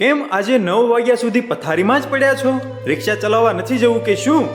કેમ આજે 9 વાગ્યા સુધી પથારીમાં જ પડ્યા છો? રિક્ષા ચલાવવા નથી જવું કે શું?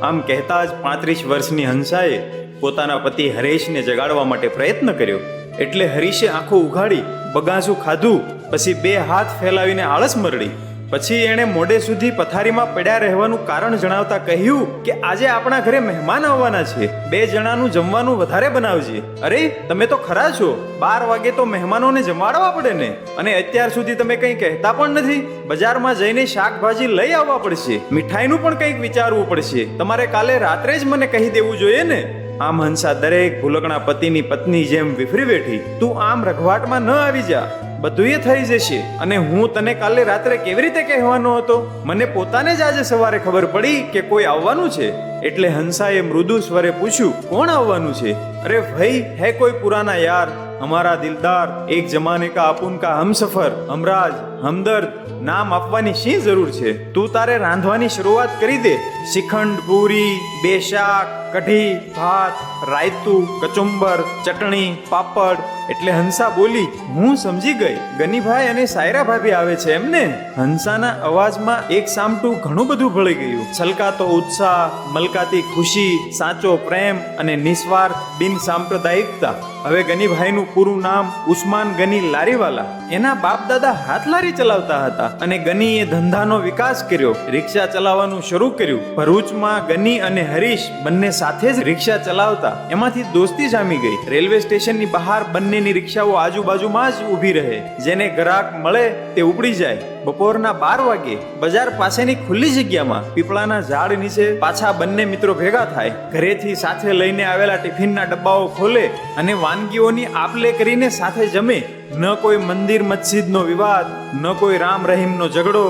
આમ કહેતા જ 35 વર્ષની હંસાએ પોતાના પતિ હરેશને જગાડવા માટે પ્રયત્ન કર્યો. એટલે હરીશે આંખો ઉઘાડી બગાસું ખાધું, પછી 2 હાથ ફેલાવીને આળસ મરડી. પછી એણે મોડે સુધી પથારીમાં પડ્યા રહેવાનું કારણ જણાવતા કહ્યું કે આજે આપણા ઘરે મહેમાન આવવાના છે, 2 જણાનું જમવાનું વધારે બનાવજે. અરે તમે તો ખરા છો, 12 વાગે તો મહેમાનોને જમાડવા પડે ને, અને અત્યાર સુધી તમે કંઈ કહેતા પણ નથી. બજારમાં જઈને શાકભાજી લઈ આવવા પડશે, મીઠાઈનું પણ કંઈક વિચારવું પડશે. તમારે કાલે રાત્રે જ મને કહી દેવું જોઈએ ને. આમ હંસા દરેક ભૂલકણા પતિની પત્ની જેમ વિફરી બેઠી. તું આમ રઘવાટમાં ન આવી જા, બધું એ થઈ જશે. અને હું તને કાલે રાત્રે કેવી રીતે કહેવાનો હતો? મને પોતાને જ આજે સવારે ખબર પડી કે કોઈ આવવાનું છે. એટલે હંસાએ મૃદુ સ્વરે પૂછ્યું, કોણ આવવાનું છે? અરે ભાઈ, હે કોઈ પુરાના યાર, હમારા દિલદાર, એક જમાને કા અપુન કા હમસફર, હમરાજ, હમદર્દ. નામ આપવાની શી જરૂર છે? તું તારે રાંધવાની શરૂઆત કરી દે. શ્રીખંડ, પૂરી, 2 શાક, કઢી, ભાત, રાયતું, કચુંબર, ચટણી, પાપડ. એટલે હંસા બોલી, હું સમજી ગઈ, ગનીભાઈ અને સાયરા ભાભી આવે છે એમને. હંસાના અવાજમાં એક સામટું ઘણું બધું ભળી ગયું. છલકાતો ઉત્સાહ, મલકાતી ખુશી, સાચો પ્રેમ અને નિસ્વાર્થ બિન સાંપ્રદાયિકતા. હવે ગનીભાઈનું પૂરું નામ ઉસ્માન ગની લારીવાલા. એના બાપ દાદા હાથ લારી ચલાવતા હતા અને ગનીએ ધંધાનો વિકાસ કર્યો, રિક્ષા ચલાવવાનું શરૂ કર્યું. ભરૂચમાં ગની અને હરીશ બંને સાથે જ રિક્ષા ચલાવતા. એમાંથી દોસ્તી જામી ગઈ. રેલવે સ્ટેશનની બહાર બંનેની રિક્ષાઓ આજુબાજુમાં જ ઊભી રહે. જેને ગ્રાહક મળે તે ઉપડી જાય. બપોરના 12 વાગે બજાર પાસેની ખુલ્લી જગ્યામાં પીપળાના ઝાડ નીચે પાછા બંને મિત્રો ભેગા થાય. ઘરેથી સાથે લઈને આવેલા ટિફિનના ડબ્બાઓ ખોલે અને વાનગીઓની આપ-લે કરીને સાથે જમે. ન કોઈ મંદિર મસ્જિદનો વિવાદ, ન કોઈ રામ રહીમનો ઝઘડો,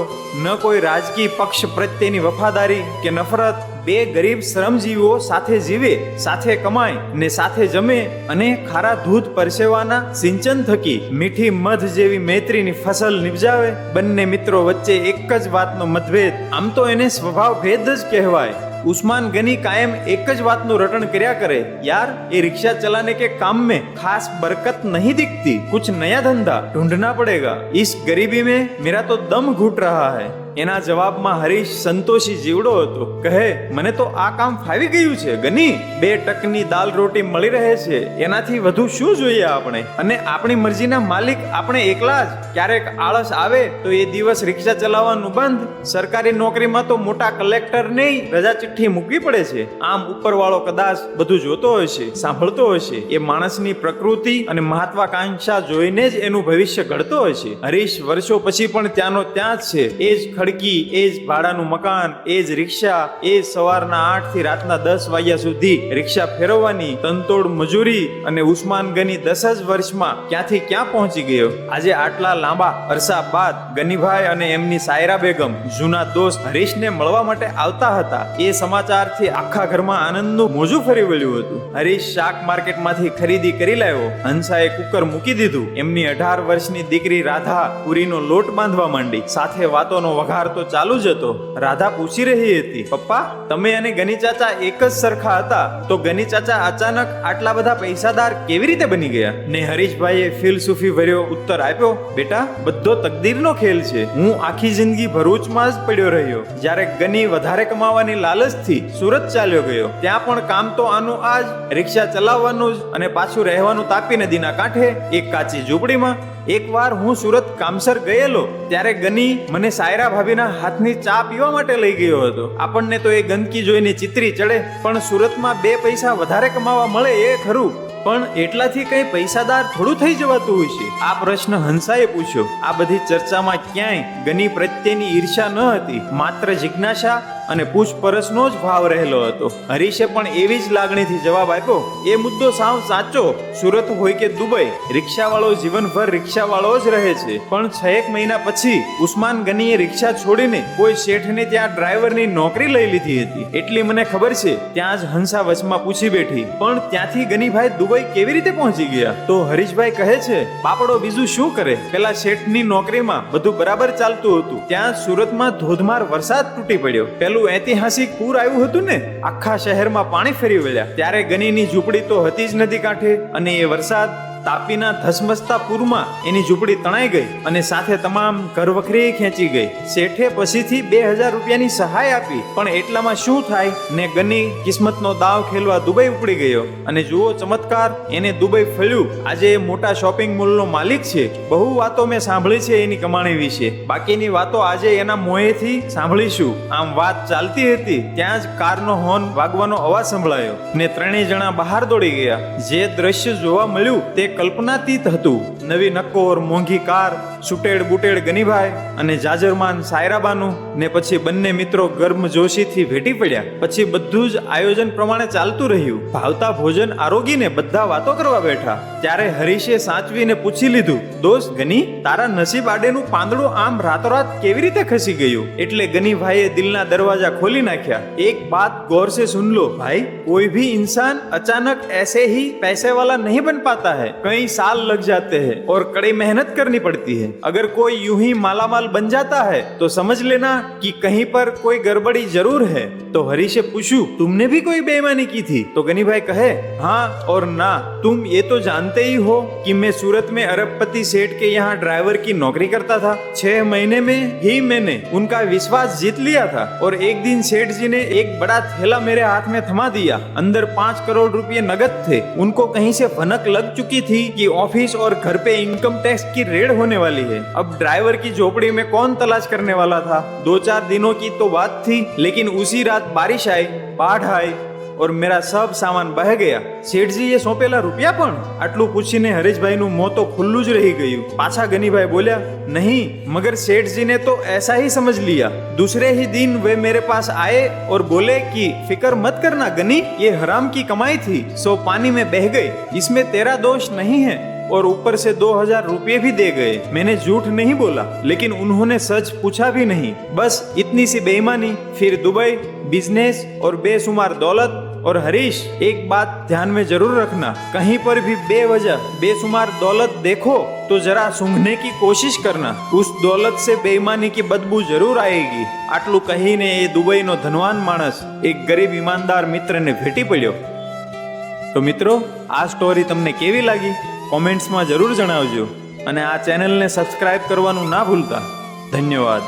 ન કોઈ રાજકીય પક્ષ પ્રત્યેની વફાદારી કે નફરત. 2 ગરીબ શ્રમજીવીઓ સાથે જીવે, સાથે કમાય ને સાથે જમે, અને ખારા ધૂધ પરસેવાના સિંચન થકી મીઠી મધ જેવી મૈત્રીની ફસલ નિપજાવે. બંને મિત્રો વચ્ચે એક જ વાતનો મતભેદ, આમ તો એને સ્વભાવ ભેદ જ કહેવાય. उस्मान गनी कायम एक ज बात नु रटन कर्या करे, यार ये रिक्शा चलाने के काम में खास बरकत नहीं दिखती, कुछ नया धंधा ढूंढना पड़ेगा, इस गरीबी में मेरा तो दम घुट रहा है. એના જવાબમાં હરીશ સંતોષી જીવડો હતો. કહે, મને તો આ કામ ફાવી ગયું છે ગની. 2 ટકની દાલ રોટી મળી રહે છે, એનાથી વધુ શું જોઈએ આપણે? અને આપણી મરજીના માલિક આપણે એકલા જ. ક્યારેક આળસ આવે તો એ દિવસ રિક્ષા ચલાવવાનું બંધ. સરકારી નોકરીમાં તો મોટા કલેક્ટરને રજા ચિઠ્ઠી મૂકવી પડે છે. આમ ઉપરવાળો કદાચ બધું જોતો હશે, સાંભળતો હશે. એ માણસની પ્રકૃતિ અને મહત્વાકાંક્ષા જોઈને જ એનું ભવિષ્ય ઘડતો હશે. હરીશ વર્ષો પછી પણ ત્યાંનો ત્યાં જ છે. એ જ ખડકી, એ જ ભાડાનું મકાન, એ જ રિક્ષા, એ જ સવારના 8 થી રાતના 10 વાગ્યા સુધી રિક્ષા ફેરવવાની તનતોડ મજૂરી. અને ઉસ્માન ગની 10 જ વર્ષમાં ક્યાંથી ક્યાં પહોંચી ગયો. આજે આટલા લાંબા અરસા બાદ ગનીભાઈ અને એમની સાયરા બેગમ જૂના દોસ્ત હરીશને મળવા માટે આવતા હતા. એ સમાચારથી આખા ઘરમાં આનંદનું મોજું ફરી વળ્યું હતું. હરીશ શાક માર્કેટમાંથી ખરીદી કરી લાવ્યો. હંસાએ કુકર મૂકી દીધું. એમની 18 વર્ષની દીકરી રાધા પૂરીનો લોટ બાંધવા માંડી. સાથે વાતોનો વઘાર તો ચાલુ જ હતો. રાધા પૂછી રહી હતી, પપ્પા તમે અને ગની ચાચા એક જ સરખા હતા, તો ગની ચાચા અચાનક આટલા બધા પૈસાદાર કેવી રીતે બની ગયા? ને હરીશભાઈએ ફિલસૂફી ભર્યો ઉત્તર આપ્યો, બેટા બધો તકદીરનો ખેલ છે. હું આખી જિંદગી ભરૂચમાં જ પડ્યો રહ્યો. જ્યારે ગની વધારે કમાવાની લાલચથી સુરત ચાલ્યો ગયો, ત્યાં પણ કામ તો આનું આ જ, રિક્ષા ચલાવવાનું જ, અને પાછું રહેવાનું તાપી નદીના કાંઠે એક કાચી ઝૂંપડીમાં. એકવાર હું સુરત કામસર ગયેલો, ત્યારે ગની મને સાયરા ભાભીના હાથની ચા પીવા માટે લઈ ગયો હતો. આપણને તો એ ગંદકી જોઈને ચિત્રી ચડે, પણ સુરતમાં 2 પૈસા વધારે કમાવા મળે એ ખરું, પણ એટલાથી કઈ પૈસાદાર થોડું થઈ જવાતું હોય છે? આ પ્રશ્ન હંસાએ પૂછ્યો. આ બધી ચર્ચામાં ક્યાંય ગની પ્રત્યેની ઈર્ષા ન હતી, માત્ર જિજ્ઞાસા અને પૂછપરછનો જ ભાવ રહેલો હતો. હરીશે પણ એવી જ લાગણીથી જવાબ આપ્યો, એ મુદ્દો સાવ સાચો. સુરત હોય કે દુબઈ, રિક્ષાવાળો જીવનભર રિક્ષાવાળો જ રહે છે. પણ 6 મહિના પછી ઉસ્માન ગનીએ રિક્ષા છોડીને કોઈ શેઠને ત્યાં ડ્રાઈવરની નોકરી લઈ લીધી હતી. એટલી મને ખબર છે. ત્યાં જ હંસા વચમાં પૂછી બેઠી, પણ ત્યાંથી ગનીભાઈ દુબઈ કેવી રીતે પહોંચી ગયા? તો હરીશભાઈ કહે છે, બાપડો બીજું શું કરે? પેલા શેઠની નોકરીમાં બધું બરાબર ચાલતું હતું. ત્યાં સુરતમાં ધોધમાર વરસાદ તૂટી પડ્યો. પેલું ઐતિહાસિક પૂર આવ્યું હતું ને, આખા શહેરમાં પાણી ફરી વળ્યા. ત્યારે ગનીની ઝૂંપડી તો હતી જ નદી કાંઠે, અને એ વરસાદ તાપીના ધસમસતા પૂરમાં એની ઝૂંપડી તણાઈ ગઈ અને સાથે તમામ ઘરવખરી ખેંચી ગઈ. શેઠે પછીથી 2000 રૂપિયાની સહાય આપી, પણ એટલામાં શું થાય ને ગની કિસ્મતનો દાવ ખેલવા દુબઈ ઉપડી ગયો. અને જુઓ ચમત્કાર, એને દુબઈ ફળ્યું. આજે એ મોટા શોપિંગ મોલનો માલિક છે. બહુ વાતો મેં સાંભળી છે એની કમાણી વિશે. બાકીની વાતો આજે એના મોંએથી સાંભળીશું. આમ વાત ચાલતી હતી ત્યાં જ કારનો હોર્ન વાગવાનો અવાજ સંભળાયો ને ત્રણેય જણા બહાર દોડી ગયા. જે દ્રશ્ય જોવા મળ્યું તે કલ્પનાતીત હતું. નવી નક્કોર મોંઘી કાર, સુટેડ બુટેડ ગનીભાઈ અને જાજરમાન સાયરાબાનું ને પછી બંને મિત્રો ગર્મજોશીથી ભેટી પડ્યા. પછી બધું જ આયોજન પ્રમાણે ચાલતું રહ્યું. ભાવતા ભોજન આરોગીને બધા વાતો કરવા બેઠા. ત્યારે હરીશે સાચવીને પૂછી લીધું, દોસ્ત ગની, તારા નસીબ આડેનું પાંદડું આમ રાતોરાત કેવી રીતે ખસી ગયું? એટલે ગનીભાઈએ દિલના દરવાજા ખોલી નાખ્યા. એક बात गौर से सुन लो भाई, कोई भी इंसान अचानक ऐसे ही पैसे वाला नहीं बन पाता है. कई साल लग जाते हैं और कड़ी मेहनत करनी पड़ती है. अगर कोई यूं ही मालामाल बन जाता है तो समझ लेना कि कहीं पर कोई गड़बड़ी जरूर है. तो हरीशे पूछू, तुमने भी कोई बेईमानी की थी? तो गनीभाई कहे, हाँ और ना. तुम ये तो जानते ही हो कि मैं सूरत में अरबपति सेठ के यहाँ ड्राइवर की नौकरी करता था. 6 महीने में ही मैंने उनका विश्वास जीत लिया था और एक दिन सेठ जी ने एक बड़ा थैला मेरे हाथ में थमा दिया. अंदर 5 करोड़ रुपए नगद थे. उनको कहीं से भनक लग चुकी थी कि ऑफिस और घर पे इनकम टैक्स की रेड होने वाली है. अब ड्राइवर की झोपड़ी में कौन तलाश करने वाला था? 2-4 दिनों की तो बात थी, लेकिन उसी रात बारिश आई, बाढ़ आई और मेरा सब सामान बह गया. શેઠજીએ સોંપેલા રૂપિયા પણ? આટલું પૂછીને હરેશભાઈનું મોં તો ખુલ્લું જ રહી ગયું. પાછા ગનીભાઈ બોલ્યા, नहीं मगर सेठ जी ने तो ऐसा ही समझ लिया. दूसरे ही दिन वे मेरे पास आए और बोले कि फिक्र मत करना गनी, ये हराम की कमाई थी, सो पानी में बह गई. इसमें तेरा दोष नहीं है और ऊपर से 2000 रुपये भी दे गए. मैंने झूठ नहीं बोला, लेकिन उन्होंने सच पूछा भी नहीं. बस इतनी सी बेईमानी, फिर दुबई, बिजनेस और बेशुमार दौलत. और हरीश, एक बात ध्यान में जरूर रखना, कहीं पर भी बेवजह बेशुमार दौलत देखो तो जरा सूंघने की कोशिश करना. उस दौलत से बेईमानी की बदबू जरूर आएगी. आटलू कहीने ये दुबईनो धनवान माणस एक गरीब ईमानदार मित्रने भेटी પડ્યો. તો મિત્રો, આ સ્ટોરી તમને કેવી લાગી? કોમેન્ટ્સમાં જરૂર જણાવજો અને આ ચેનલને સબસ્ક્રાઇબ કરવાનું ના ભૂલતા. ધન્યવાદ.